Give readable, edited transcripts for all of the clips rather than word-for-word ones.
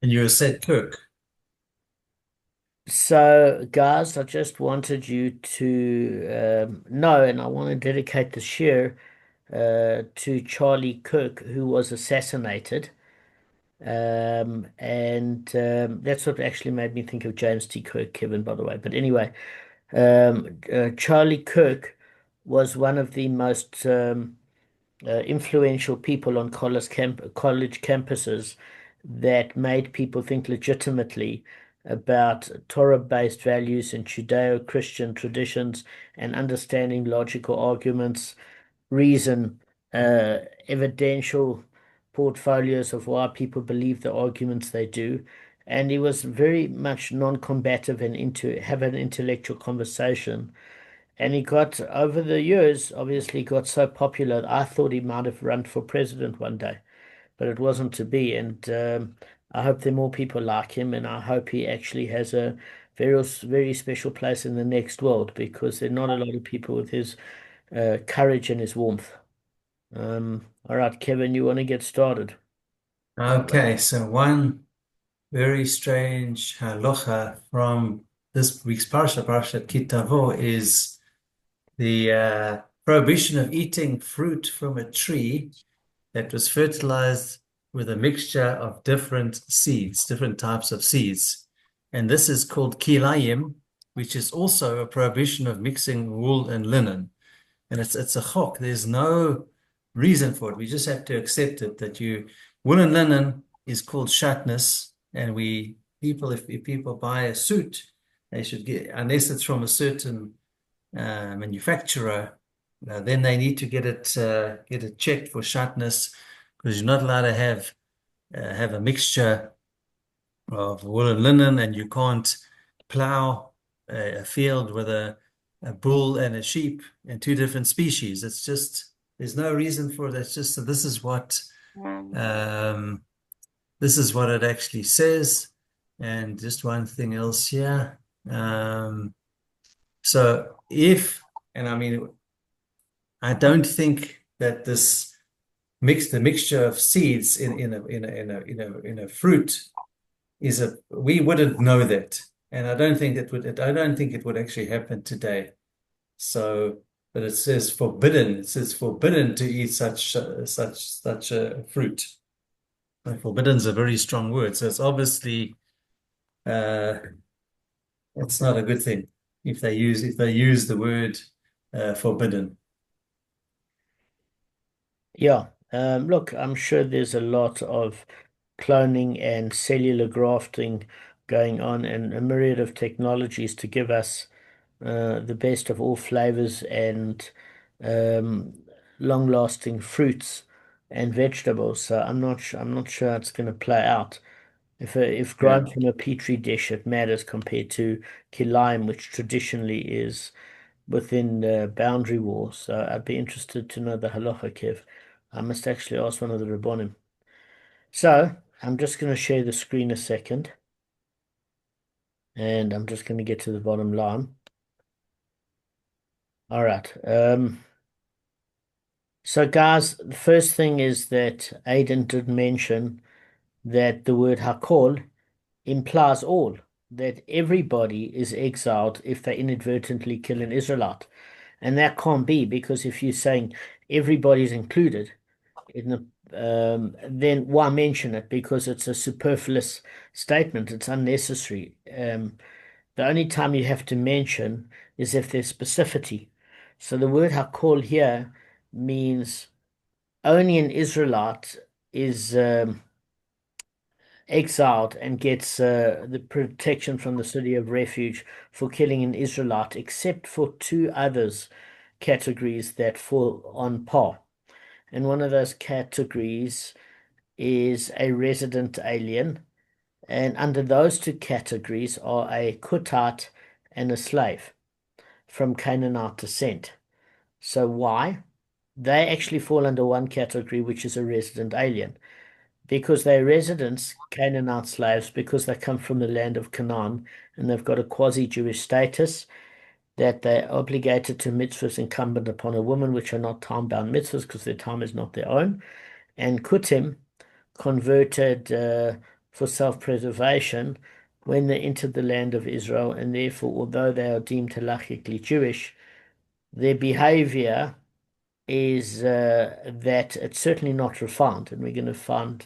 And you said Kirk. So, guys, I just wanted you to know, and I want to dedicate the share to Charlie Kirk, who was assassinated. And that's what actually made me think of James T. Kirk, Kevin, by the way. But anyway, Charlie Kirk was one of the most influential people on college campuses that made people think legitimately about Torah-based values and Judeo-Christian traditions and understanding logical arguments, reason, uh, evidential portfolios of why people believe the arguments they do. And he was very much non-combative and into have an intellectual conversation. And he got, over the years, obviously got so popular, I thought he might have run for president one day, but it wasn't to be. And I hope there are more people like him, and I hope he actually has a very special place in the next world because there are not a lot of people with his courage and his warmth. All right, Kevin, you want to get started? Okay, so one very strange halacha from this week's parsha, Parshat Kitavo, is the prohibition of eating fruit from a tree that was fertilized with a mixture of different seeds, different types of seeds. And this is called kilayim, which is also a prohibition of mixing wool and linen. And it's a chok. There's no reason for it. We just have to accept it that woolen linen is called shatnez, and if people buy a suit, they should get unless it's from a certain manufacturer, then they need to get it checked for shatnez because you're not allowed to have a mixture of wool and linen, and you can't plow a field with a bull and a sheep and two different species. It's just there's no reason for it. It's just that um, this is what it actually says. And just one thing else here. So if, and I mean, I don't think that the mixture of seeds in a fruit we wouldn't know that. And I don't think it would actually happen today. So, but it says forbidden to eat such a fruit. And forbidden is a very strong word. So it's obviously, uh, it's not a good thing if they use the word, forbidden. Yeah. Look, I'm sure there's a lot of cloning and cellular grafting going on, and a myriad of technologies to give us the best of all flavors and um, long-lasting fruits and vegetables. So I'm not sure it's going to play out. If Yeah. grown from a petri dish, it matters compared to key lime, which traditionally is within the boundary wall. So I'd be interested to know the halacha, Kev. I must actually ask one of the Rabbonim. So I'm just going to share the screen a second, and I'm just going to get to the bottom line. All right. So guys, the first thing is that Aidan did mention that the word hakol implies all, that everybody is exiled if they inadvertently kill an Israelite. And that can't be because if you're saying everybody's included in then why mention it? Because it's a superfluous statement. It's unnecessary. The only time you have to mention is if there's specificity. So the word hakol here means only an Israelite is exiled and gets the protection from the city of refuge for killing an Israelite, except for two others categories that fall on par. And one of those categories is a resident alien. And under those two categories are a Kuttite and a slave from Canaanite descent. So why? They actually fall under one category, which is a resident alien. Because they're residents, Canaanite slaves, because they come from the land of Canaan and they've got a quasi-Jewish status that they're obligated to mitzvahs incumbent upon a woman, which are not time-bound mitzvahs because their time is not their own. And Kutim converted for self-preservation when they entered the land of Israel, and therefore, although they are deemed halachically Jewish, their behavior is that it's certainly not refined, and we're going to find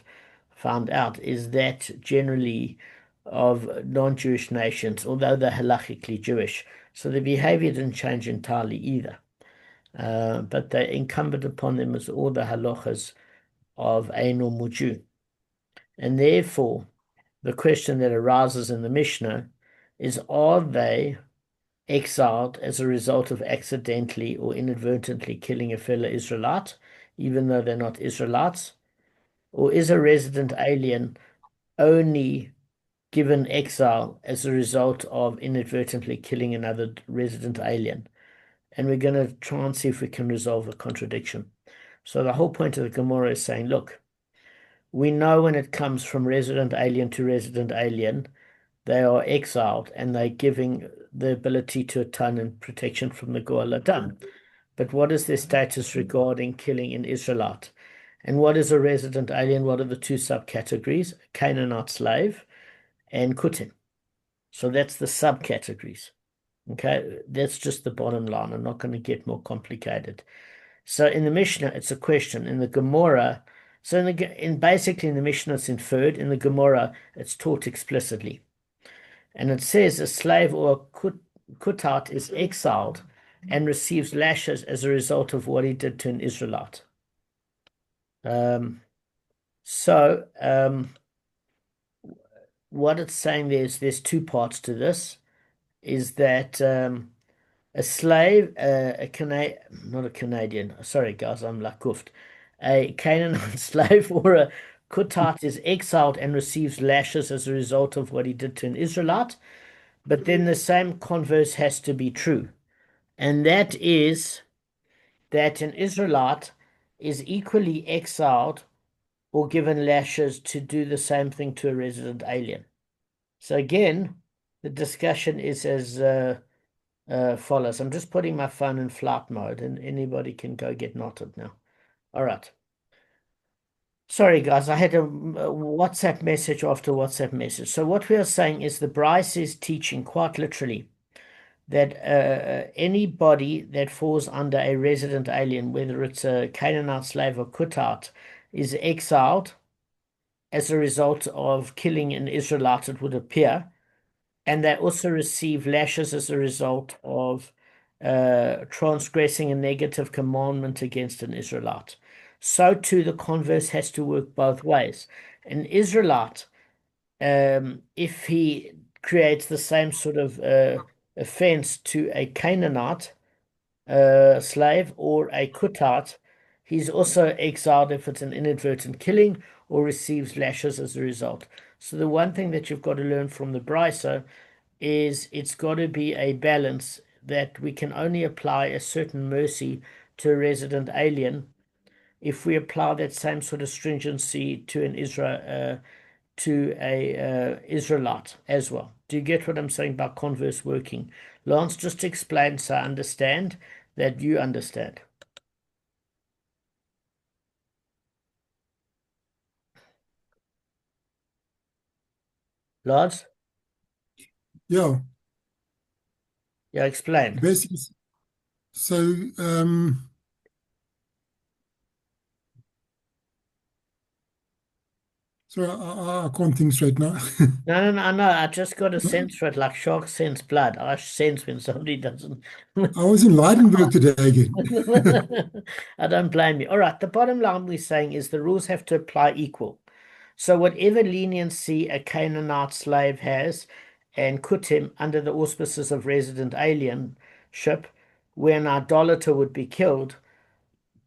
out is that generally of non-Jewish nations, although they're halachically Jewish, so the behavior didn't change entirely either. But they incumbent upon them as all the halachas of a normal Jew. And therefore, the question that arises in the Mishnah is, are they exiled as a result of accidentally or inadvertently killing a fellow Israelite, even though they're not Israelites? Or is a resident alien only given exile as a result of inadvertently killing another resident alien? And we're going to try and see if we can resolve the contradiction. So the whole point of the Gemara is saying, look, we know when it comes from resident alien to resident alien, they are exiled and they're giving the ability to atone and protection from the Goel Adam. But what is their status regarding killing an Israelite? And what is a resident alien? What are the two subcategories? Canaanite slave and Kutim. So that's the subcategories. Okay, that's just the bottom line. I'm not going to get more complicated. So in the Mishnah, it's a question. In the Gemara, so basically in the Mishnah, it's inferred. In the Gemara, it's taught explicitly. And it says a slave or a kutat is exiled and receives lashes as a result of what he did to an Israelite. So what it's saying there's two parts to this, is that a slave, not a Canadian, sorry guys, I'm lakuft, a Canaanite slave or a kutat is exiled and receives lashes as a result of what he did to an Israelite. But then the same converse has to be true. And that is that an Israelite is equally exiled or given lashes to do the same thing to a resident alien. So again, the discussion is as follows. I'm just putting my phone in flight mode and anybody can go get knotted now. All right. Sorry, guys, I had a WhatsApp message after WhatsApp message. So what we are saying is the Baraisa is teaching quite literally that anybody that falls under a resident alien, whether it's a Canaanite slave or Kutat, is exiled as a result of killing an Israelite, it would appear. And they also receive lashes as a result of transgressing a negative commandment against an Israelite. So too, the converse has to work both ways. An Israelite, if he creates the same sort of offense to a Canaanite slave or a Kutat, he's also exiled if it's an inadvertent killing or receives lashes as a result. So the one thing that you've got to learn from the Baraisa is it's got to be a balance that we can only apply a certain mercy to a resident alien if we apply that same sort of stringency to an Israelite as well. Do you get what I'm saying about converse working? Lance, just explain so I understand that you understand. Lance? Yeah, Yeah, explain. basically, so sorry, I can't think straight now. No. I just got a sense for it, like sharks sense blood. I sense when somebody doesn't. I was in Leidenburg today again. I don't blame you. All right, the bottom line we're saying is the rules have to apply equal. So whatever leniency a Canaanite slave has and Kutim under the auspices of resident alienship, where an idolater would be killed,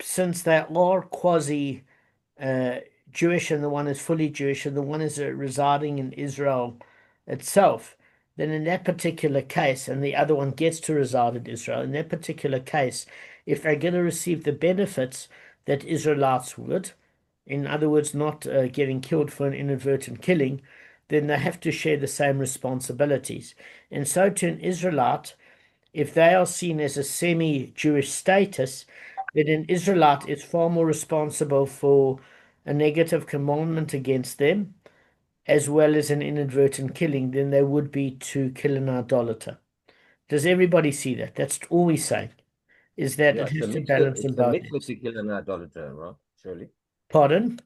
since they are quasi uh, Jewish and the one is fully Jewish and the one is residing in Israel itself, then in that particular case, and the other one gets to reside in Israel, in that particular case, if they're going to receive the benefits that Israelites would, in other words, not getting killed for an inadvertent killing, then they have to share the same responsibilities. And so to an Israelite, if they are seen as a semi-Jewish status, then an Israelite is far more responsible for a negative commandment against them as well as an inadvertent killing than they would be to kill an idolater. Does everybody see that? That's all we're saying, is that Yeah, it has to balance in it's a both mitzvah ends. to kill an idolater, right? Surely. Pardon?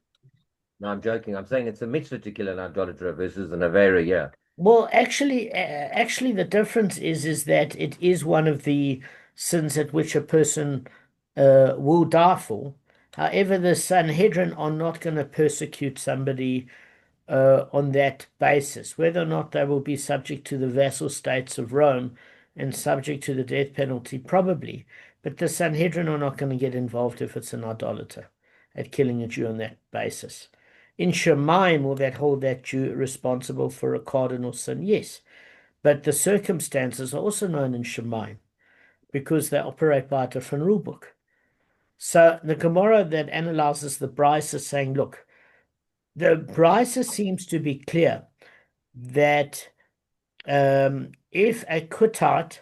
No, I'm joking. I'm saying it's a mitzvah to kill an idolater versus an avera, yeah. Well, actually, the difference is that it is one of the sins at which a person will die for. However, the Sanhedrin are not going to persecute somebody on that basis. Whether or not they will be subject to the vassal states of Rome and subject to the death penalty, probably. But the Sanhedrin are not going to get involved if it's an idolater at killing a Jew on that basis. In Shemaim, will that hold that Jew responsible for a cardinal sin? Yes. But the circumstances are also known in Shemaim because they operate by a different rule book. So the Gemara that analyzes the Baraisa is saying, look, the Baraisa seems to be clear that if a Kutat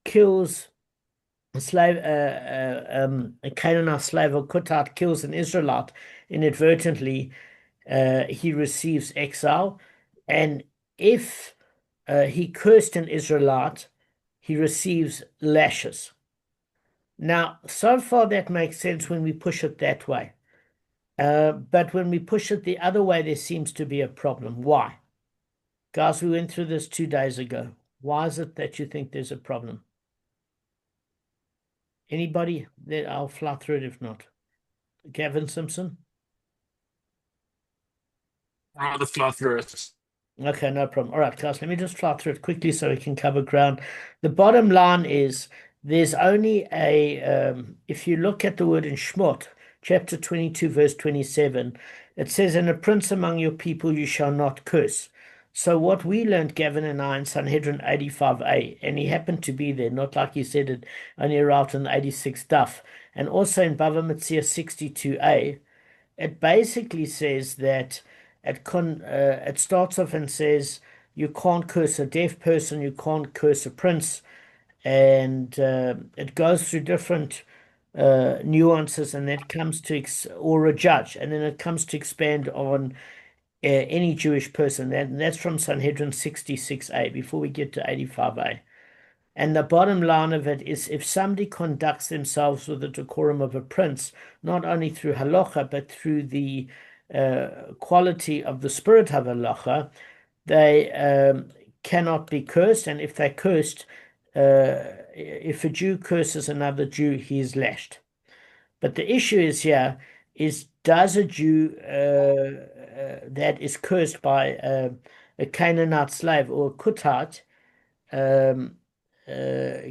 kills a slave, a Canaanite slave or Kutat kills an Israelite inadvertently, he receives exile. And if he cursed an Israelite, he receives lashes. Now, so far that makes sense when we push it that way. But when we push it the other way, there seems to be a problem. Why? Guys, we went through this 2 days ago. Why is it that you think there's a problem? Anybody? I'll fly through it if not. Gavin Simpson? Rather fly through it. Okay, no problem. All right, guys, let me just fly through it quickly so we can cover ground. The bottom line is there's only if you look at the word in Shmot, chapter 22, verse 27, it says, "And a prince among your people you shall not curse." So what we learned, Gavin and I, in Sanhedrin 85a, and he happened to be there, not like he said it only arrived in the 86 Daf, and also in Bava Metzia 62a, it basically says that it starts off and says you can't curse a deaf person, you can't curse a prince, and it goes through different nuances, and then it comes to or a judge, and then it comes to expand on any Jewish person. And that's from Sanhedrin 66a before we get to 85a. And the bottom line of it is if somebody conducts themselves with the decorum of a prince, not only through halacha, but through the quality of the spirit of halacha, they cannot be cursed. And if they're cursed, if a Jew curses another Jew, he is lashed. But the issue is here is does a Jew that is cursed by a Canaanite slave or a Kutat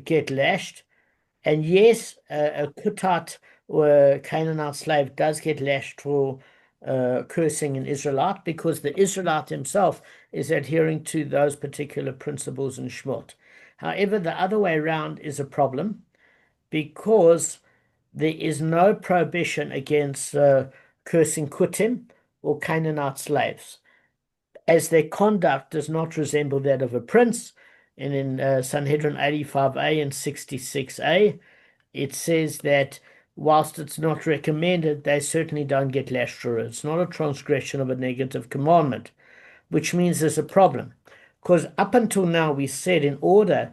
get lashed? And yes, a Kutat or a Canaanite slave does get lashed for cursing an Israelite because the Israelite himself is adhering to those particular principles in Shmot. However, the other way around is a problem because there is no prohibition against cursing Kutim or Canaanite slaves, as their conduct does not resemble that of a prince. And in Sanhedrin 85a and 66a, it says that whilst it's not recommended, they certainly don't get lashed for it. It's not a transgression of a negative commandment, which means there's a problem. Because up until now, we said in order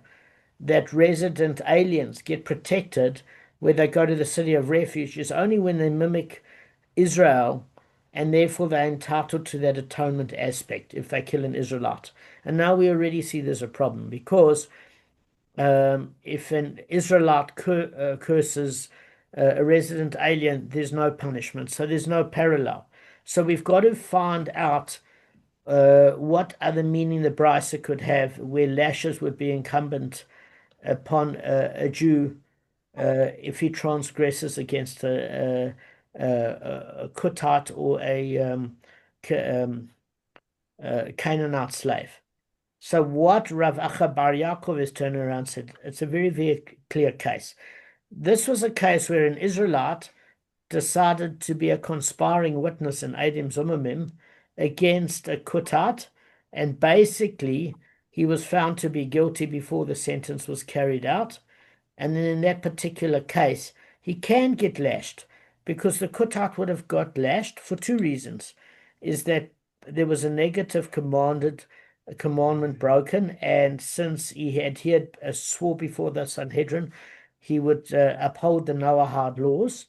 that resident aliens get protected where they go to the city of refuge is only when they mimic Israel, and therefore they're entitled to that atonement aspect if they kill an Israelite. And now we already see there's a problem because if an Israelite curses a resident alien, there's no punishment. So there's no parallel. So we've got to find out what other meaning the Baraisa could have where lashes would be incumbent upon a Jew if he transgresses against a Kutat or a Canaanite slave. So what Rav Acha Bar Yaakov is turning around and said, it's a very, very clear case. This was a case where an Israelite decided to be a conspiring witness in Eidim Zumamim against a Kutat, and basically he was found to be guilty before the sentence was carried out. And then in that particular case, he can get lashed because the Kutat would have got lashed for two reasons. Is that there was a negative commandment broken, and since he adhered, swore before the Sanhedrin, he would uphold the Noahide laws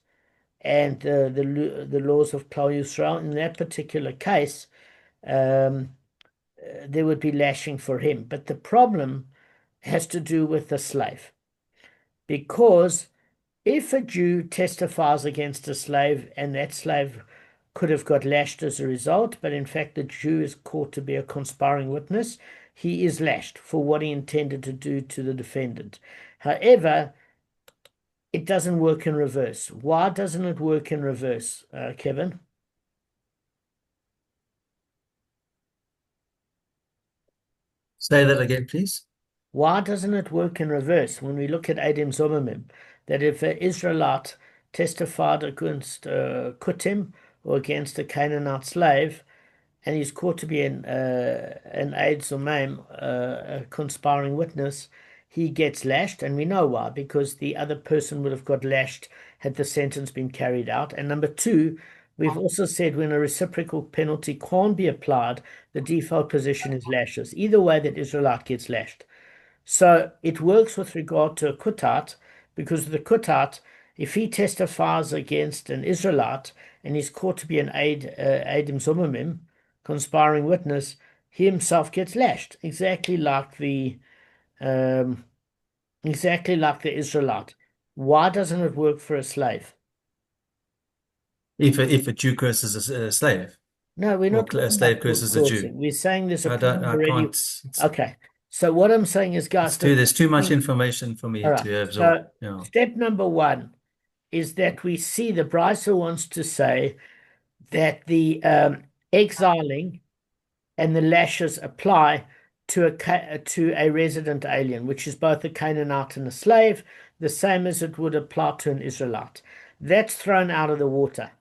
and the laws of Klal Yisrael. In that particular case, um, there would be lashing for him. But the problem has to do with the slave, because if a Jew testifies against a slave and that slave could have got lashed as a result, but in fact the Jew is caught to be a conspiring witness, he is lashed for what he intended to do to the defendant. However, it doesn't work in reverse. Why doesn't it work in reverse, Kevin? Say that again, please. Why doesn't it work in reverse when we look at Edim Zomimim? That if an Israelite testified against Kutim or against a Canaanite slave, and he's caught to be an Eid Zomim, a conspiring witness, he gets lashed, and we know why, because the other person would have got lashed had the sentence been carried out. And number two, we've also said when a reciprocal penalty can't be applied, the default position is lashes. Either way, that Israelite gets lashed. So it works with regard to a Kutite, because the Kutite, if he testifies against an Israelite and he's caught to be an Eidim Zomimim, conspiring witness, he himself gets lashed, um, exactly like the Israelite. Why doesn't it work for a slave? If a Jew curses a slave, No, we're or not a talking slave about curses a cursing. Jew. We're saying there's a I don't. problem I already. can't. Okay. So what I'm saying is, guys, There's too much information for me all to right. absorb. So Yeah. step number one is that we see the Baraisa wants to say that the exiling and the lashes apply to a resident alien, which is both a Canaanite and a slave, the same as it would apply to an Israelite. That's thrown out of the water,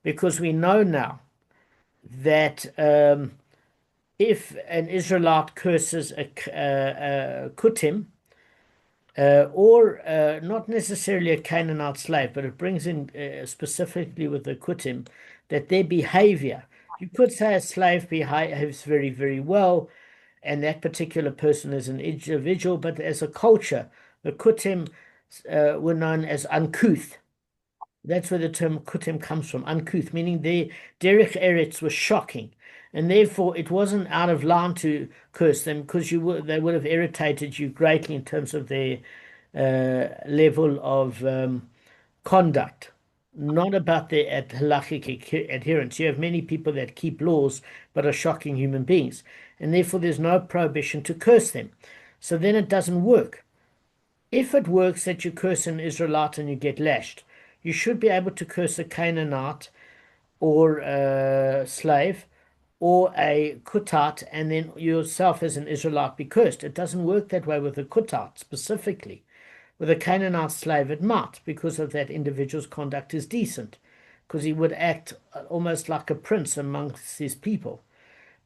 because we know now that if an Israelite curses a Kutim, or not necessarily a Canaanite slave, but it brings in specifically with the Kutim that their behavior, you could say a slave behaves very, very well, and that particular person is an individual, but as a culture, the Kutim were known as uncouth. That's where the term Kutim comes from, uncouth, meaning their derech eretz was shocking. And therefore, it wasn't out of line to curse them, because they would have irritated you greatly in terms of their level of conduct, not about their halachic adherence. You have many people that keep laws but are shocking human beings, and therefore there's no prohibition to curse them. So then it doesn't work. If it works that you curse an Israelite and you get lashed, you should be able to curse a Canaanite or a slave or a Kutat, and then yourself as an Israelite be cursed. It doesn't work that way with a Kutat specifically. With a Canaanite slave, it might, because of that individual's conduct is decent, because he would act almost like a prince amongst his people.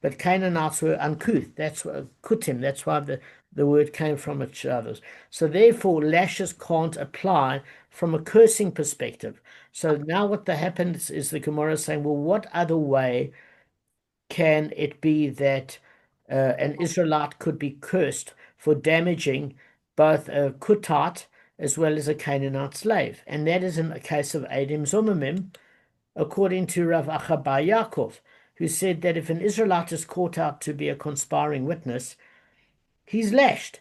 But Canaanites were uncouth. That's what kutim. That's why the word came from each other. So therefore, lashes can't apply from a cursing perspective. So now what happens is the Gemara is saying, well, what other way can it be that an Israelite could be cursed for damaging both a Kutat as well as a Canaanite slave? And that is in the case of Eidim Zomimim, according to Rav Achabai Yaakov, who said that if an Israelite is caught out to be a conspiring witness, he's lashed.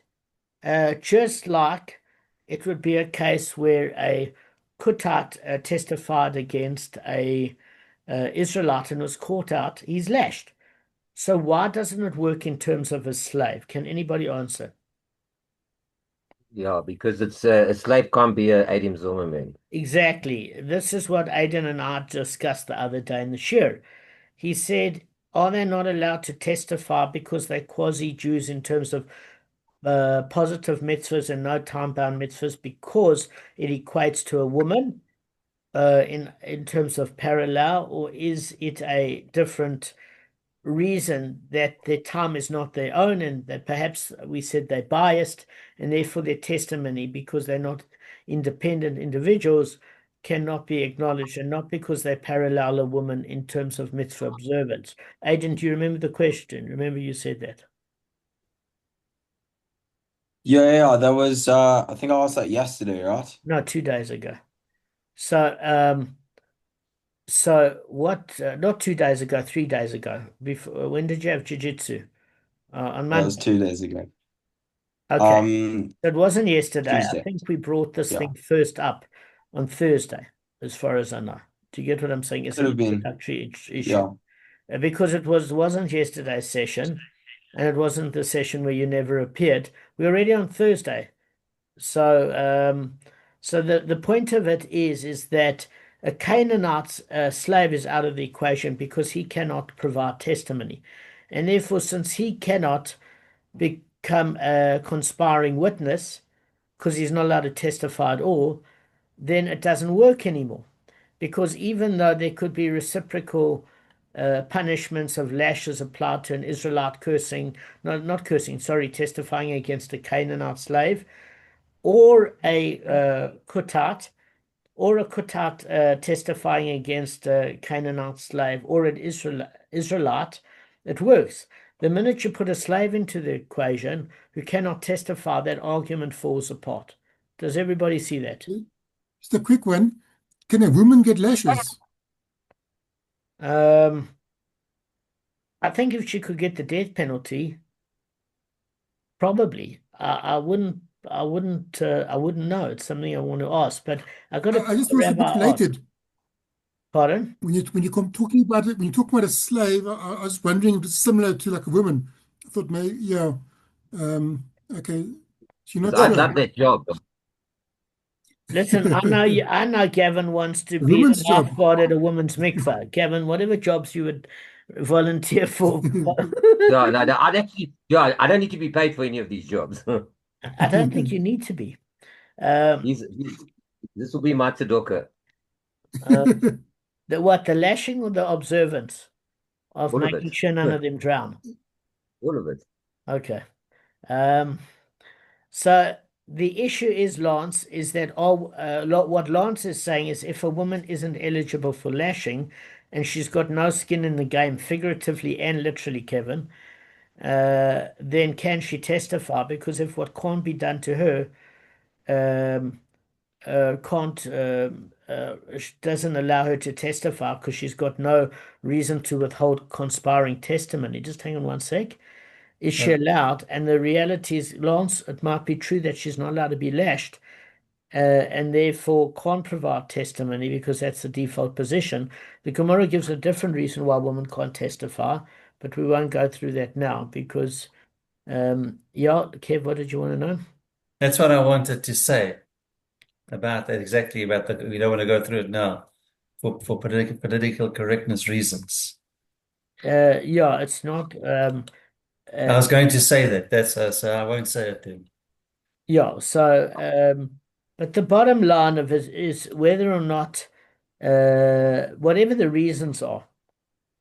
Just like it would be a case where a Kutat testified against a Israelite and was caught out, he's lashed. So why doesn't it work in terms of a slave? Can anybody answer? Yeah, because it's a slave can't be a Eidim Zomimim. Exactly. This is what Aidan and I discussed the other day in the shir. He said, are they not allowed to testify because they're quasi-Jews in terms of positive mitzvahs and no time-bound mitzvahs, because it equates to a woman in terms of parallel, or is it a different reason that their time is not their own, and that perhaps we said they're biased, and therefore their testimony, because they're not independent individuals, cannot be acknowledged, and not because they parallel a woman in terms of mitzvah observance. Aidan, do you remember the question? Remember you said that? Yeah, that was I think I asked that yesterday, right? No, 2 days ago. So what? Not 2 days ago, 3 days ago. Before, when did you have jiu-jitsu? On That was Monday. 2 days ago. Okay. It wasn't yesterday. I Tuesday. think we brought this Yeah. thing first up on Thursday, as far as I know. Do you get what I'm saying? It's Could an have been. introductory issue. Yeah. Because it wasn't yesterday's session, and it wasn't the session where you never appeared. We're already on Thursday. So the point of it is that a Canaanite slave is out of the equation because he cannot provide testimony. And therefore, since he cannot become a conspiring witness, because he's not allowed to testify at all, then it doesn't work anymore. Because even though there could be reciprocal punishments of lashes applied to an Israelite cursing, no, not cursing, sorry, testifying against a Canaanite slave, or a Kutat, testifying against a Canaanite slave, or an Israelite, it works. The minute you put a slave into the equation who cannot testify, that argument falls apart. Does everybody see that? Just a quick one. Can a woman get lashes? I think if she could get the death penalty, probably. I wouldn't know. It's something I want to ask, but I got to I just was a bit related. Pardon? When you come talking about it, when you talk about a slave, I was wondering if it's similar to like a woman. I thought maybe, yeah. Okay. You're not I'd sure. love that job. Listen, I know Gavin wants to A be woman's a job. lifeguard at a woman's mikveh. Gavin, whatever jobs you would volunteer for. No, I don't need to be paid for any of these jobs. I don't think you need to be. This will be my tzedakah. The lashing or the observance of All of making it. sure none of them drown? All of it. Okay. So the issue is, Lance, is that what Lance is saying is if a woman isn't eligible for lashing and she's got no skin in the game, figuratively and literally, Kevin, then can she testify? Because if what can't be done to her can't doesn't allow her to testify because she's got no reason to withhold conspiring testimony. Just hang on one sec. Is she allowed? And the reality is, Lance, it might be true that she's not allowed to be lashed, and therefore can't provide testimony because that's the default position. The Gemara gives a different reason why women can't testify, but we won't go through that now because, yeah, Kev, what did you want to know? That's what I wanted to say about that, exactly about that. We don't want to go through it now for political correctness reasons. Yeah, it's not. I was going to say that. That's so I won't say it then. Yeah, so but the bottom line of it is whether or not whatever the reasons are,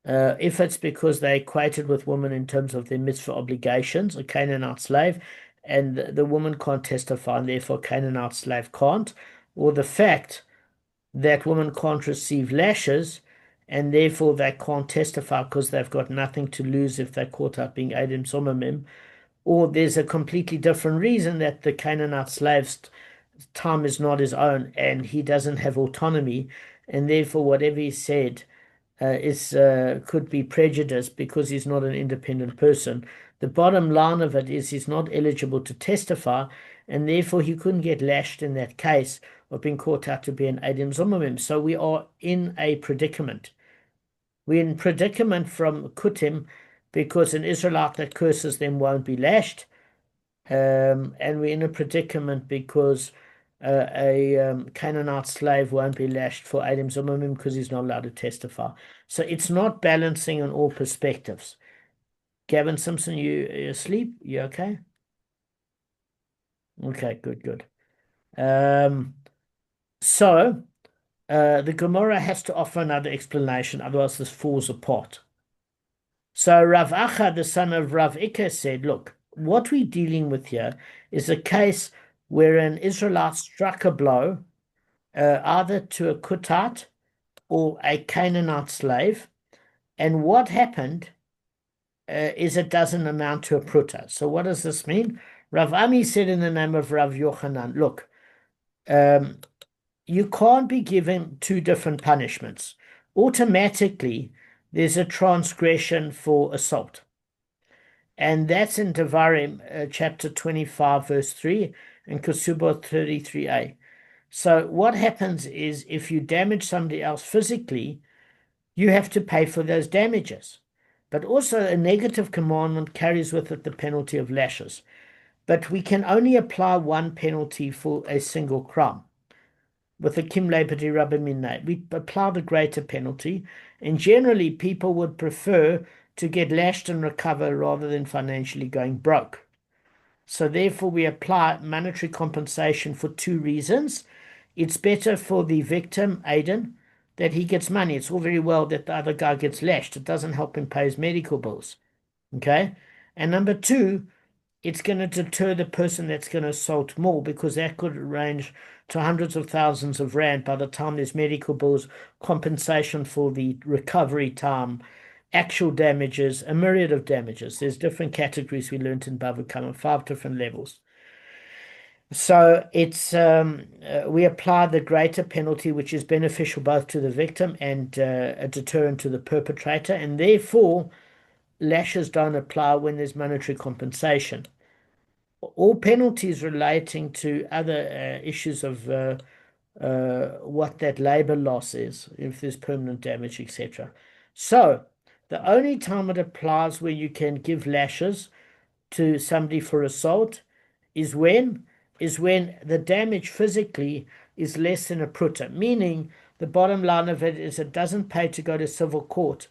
if it's because they equated with women in terms of their mitzvah obligations, a Canaanite slave, and the woman can't testify, and therefore Canaanite slave can't, or the fact that women can't receive lashes, and therefore they can't testify because they've got nothing to lose if they're caught up being Eidim Somamim, or there's a completely different reason that the Canaanite slave's time is not his own and he doesn't have autonomy, and therefore whatever he said could be prejudiced because he's not an independent person. The bottom line of it is he's not eligible to testify, and therefore he couldn't get lashed in that case of being caught out to be an Eidim Zomamim. So we are in a predicament. We're in predicament from Kutim because an Israelite that curses them won't be lashed. And we're in a predicament because a Canaanite slave won't be lashed for Eidim Zomamim because he's not allowed to testify. So it's not balancing on all perspectives. Gavin Simpson, you asleep? You okay? Okay, good. So the Gemara has to offer another explanation, otherwise this falls apart. So Rav Acha, the son of Rav Ikka, said, look, what we're dealing with here is a case where an Israelite struck a blow either to a Kuttite or a Canaanite slave. And what happened is it doesn't amount to a pruta. So what does this mean? Rav Ami said in the name of Rav Yochanan, look, you can't be given two different punishments. Automatically, there's a transgression for assault. And that's in Devarim, chapter 25, verse 3, and Kesubot 33a. So what happens is if you damage somebody else physically, you have to pay for those damages. But also a negative commandment carries with it the penalty of lashes. But we can only apply one penalty for a single crime. With the Kimle B'di Rabbi Minai, we apply the greater penalty, and generally people would prefer to get lashed and recover rather than financially going broke. So therefore we apply monetary compensation for two reasons. It's better for the victim, Aiden, that he gets money. It's all very well that the other guy gets lashed. It doesn't help him pay his medical bills. Okay? And number two, it's going to deter the person that's going to assault more, because that could range to hundreds of thousands of rand by the time there's medical bills, compensation for the recovery time, actual damages, a myriad of damages. There's different categories we learned in Bavli, 5 different levels. So it's we apply the greater penalty, which is beneficial both to the victim and a deterrent to the perpetrator, and therefore lashes don't apply when there's monetary compensation. All penalties relating to other issues of what that labor loss is, if there's permanent damage, etc. So the only time it applies where you can give lashes to somebody for assault is when the damage physically is less than a pruta, meaning the bottom line of it is it doesn't pay to go to civil court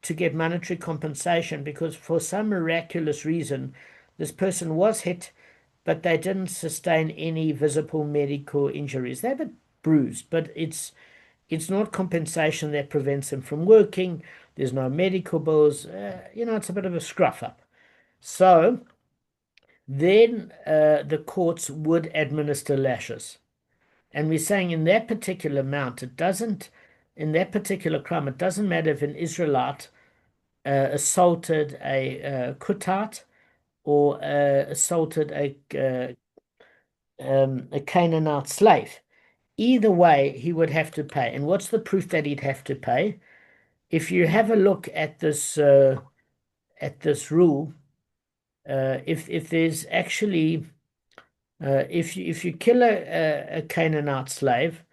to get monetary compensation, because for some miraculous reason this person was hit but they didn't sustain any visible medical injuries. They were bruised, but it's not compensation that prevents them from working. There's no medical bills. It's a bit of a scruff up. So then the courts would administer lashes. And we're saying in that particular amount, in that particular crime, it doesn't matter if an Israelite assaulted a Kuttite or assaulted a Canaanite slave. Either way, he would have to pay. And what's the proof that he'd have to pay? If you have a look at this rule, if there's actually if you kill a Canaanite slave,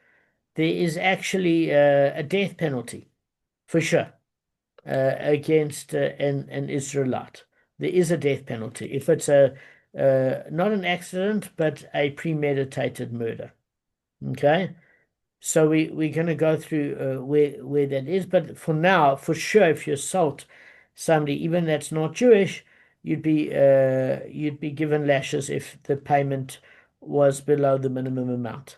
there is actually a death penalty for sure against an Israelite. There is a death penalty if it's not an accident but a premeditated murder. Okay, so we're going to go through where that is, but for now, for sure, if you assault somebody, even that's not Jewish, you'd be given lashes if the payment was below the minimum amount.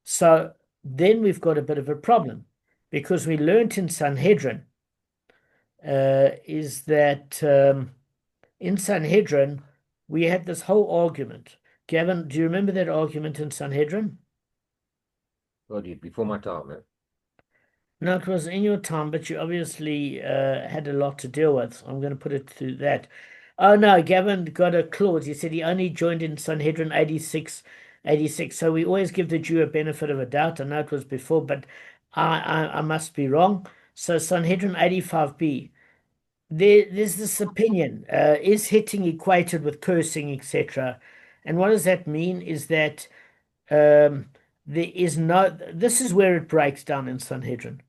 So then we've got a bit of a problem, because we learnt in Sanhedrin is that in Sanhedrin we had this whole argument. Gavin, do you remember that argument in Sanhedrin? Well, before my time, man. No, it was in your time, but you obviously had a lot to deal with. I'm going to put it through that. Oh no, Gavin got a clause. He said he only joined in Sanhedrin 86. So we always give the Jew a benefit of a doubt. I know it was before, but I must be wrong. So Sanhedrin 85b, there's this opinion, is hitting equated with cursing, etc. And what does that mean is that there is no, this is where it breaks down in Sanhedrin,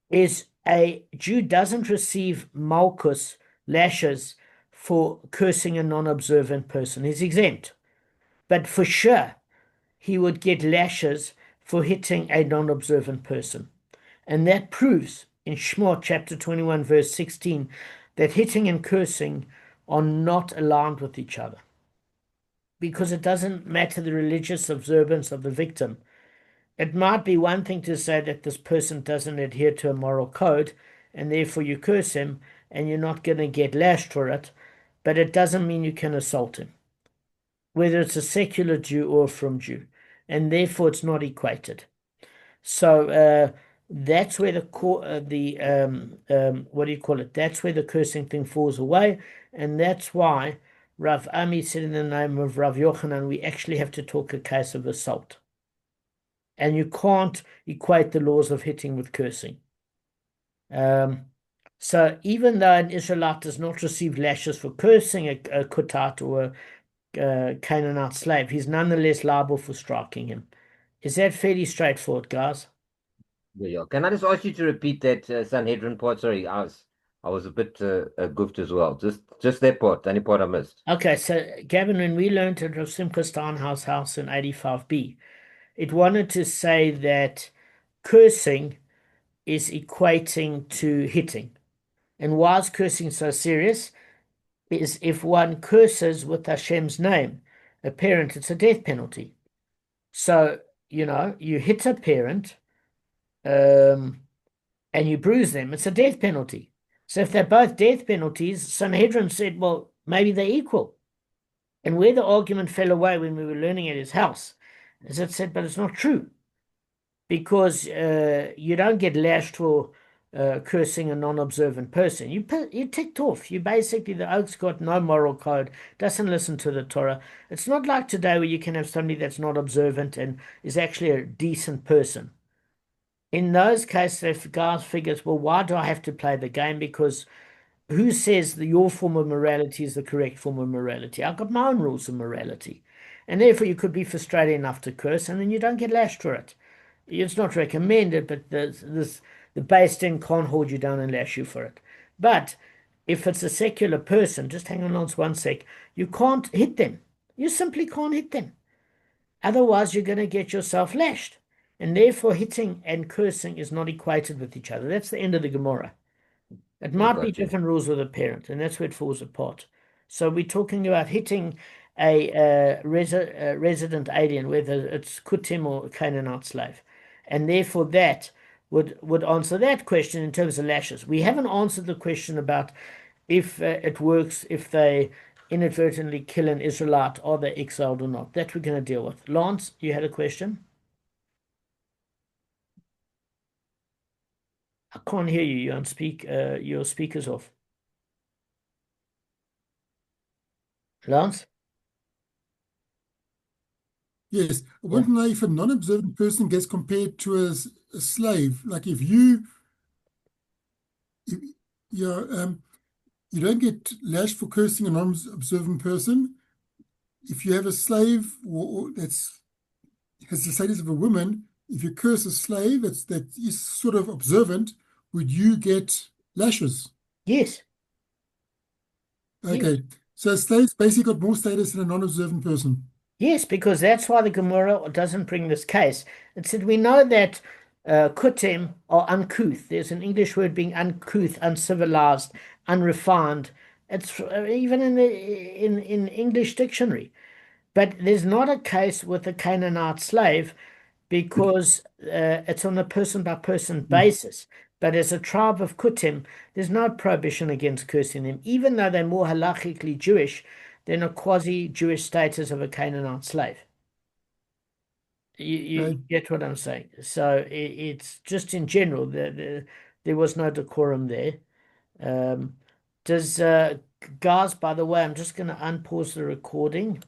is a Jew doesn't receive Makkos, lashes, for cursing a non-observant person. He's exempt. But for sure, he would get lashes for hitting a non-observant person. And that proves in Shemot chapter 21 verse 16 that hitting and cursing are not aligned with each other, because it doesn't matter the religious observance of the victim. It might be one thing to say that this person doesn't adhere to a moral code and therefore you curse him and you're not going to get lashed for it, but it doesn't mean you can assault him, whether it's a secular Jew or a from Jew, and therefore it's not equated. So that's where what do you call it? That's where the cursing thing falls away, and that's why Rav Ami said in the name of Rav Yochanan, we actually have to talk a case of assault, and you can't equate the laws of hitting with cursing. So even though an Israelite does not receive lashes for cursing a Kutat or a Canaanite slave, he's nonetheless liable for striking him. Is that fairly straightforward, guys? Yeah. Can I just ask you to repeat that Sanhedrin part? Sorry, I was a bit goofed as well. Just that part, the only part I missed. Okay, so Gavin, when we learned at Rav Simcha Steinhaus' house in 85B, it wanted to say that cursing is equating to hitting. And why is cursing so serious? Is if one curses with Hashem's name, a parent, it's a death penalty. So, you hit a parent, and you bruise them, it's a death penalty. So if they're both death penalties, Sanhedrin said, well, maybe they're equal. And where the argument fell away when we were learning at his house is it said, but it's not true. Because you don't get lashed for cursing a non-observant person. You ticked off. You basically, the oak's got no moral code, doesn't listen to the Torah. It's not like today where you can have somebody that's not observant and is actually a decent person. In those cases, if guys figures, well, why do I have to play the game? Because who says that your form of morality is the correct form of morality? I've got my own rules of morality. And therefore, you could be frustrated enough to curse, and then you don't get lashed for it. It's not recommended, but the base din can't hold you down and lash you for it. But if it's a secular person, just hang on 1 sec, you can't hit them. You simply can't hit them. Otherwise, you're going to get yourself lashed. And therefore, hitting and cursing is not equated with each other. That's the end of the Gemara. It might be different rules with a parent, and that's where it falls apart. So we're talking about hitting a resident alien, whether it's Kutim or a Canaanite slave. And therefore that would answer that question in terms of lashes. We haven't answered the question about if it works if they inadvertently kill an Israelite, are they exiled or not. That we're going to deal with. Lance, you had a question? I can't hear you. You on your speaker's off. Lance? Yes, I want to know if a non-observant person gets compared to a slave. Like if you don't get lashed for cursing a non-observant person. If you have a slave or that's has the status of a woman, if you curse a slave that is sort of observant, would you get lashes? Yes. Okay. Yes. So slaves basically got more status than a non-observant person. Yes, because that's why the Gemara doesn't bring this case. It said we know that kutim are uncouth. There's an English word being uncouth, uncivilized, unrefined. It's even in English dictionary. But there's not a case with a Canaanite slave because it's on a person by person basis. But as a tribe of Kutim, there's no prohibition against cursing them, even though they're more halachically Jewish than a quasi-Jewish status of a Canaanite slave. You get what I'm saying? So it's just in general, there was no decorum there. Does guys, by the way, I'm just going to unpause the recording.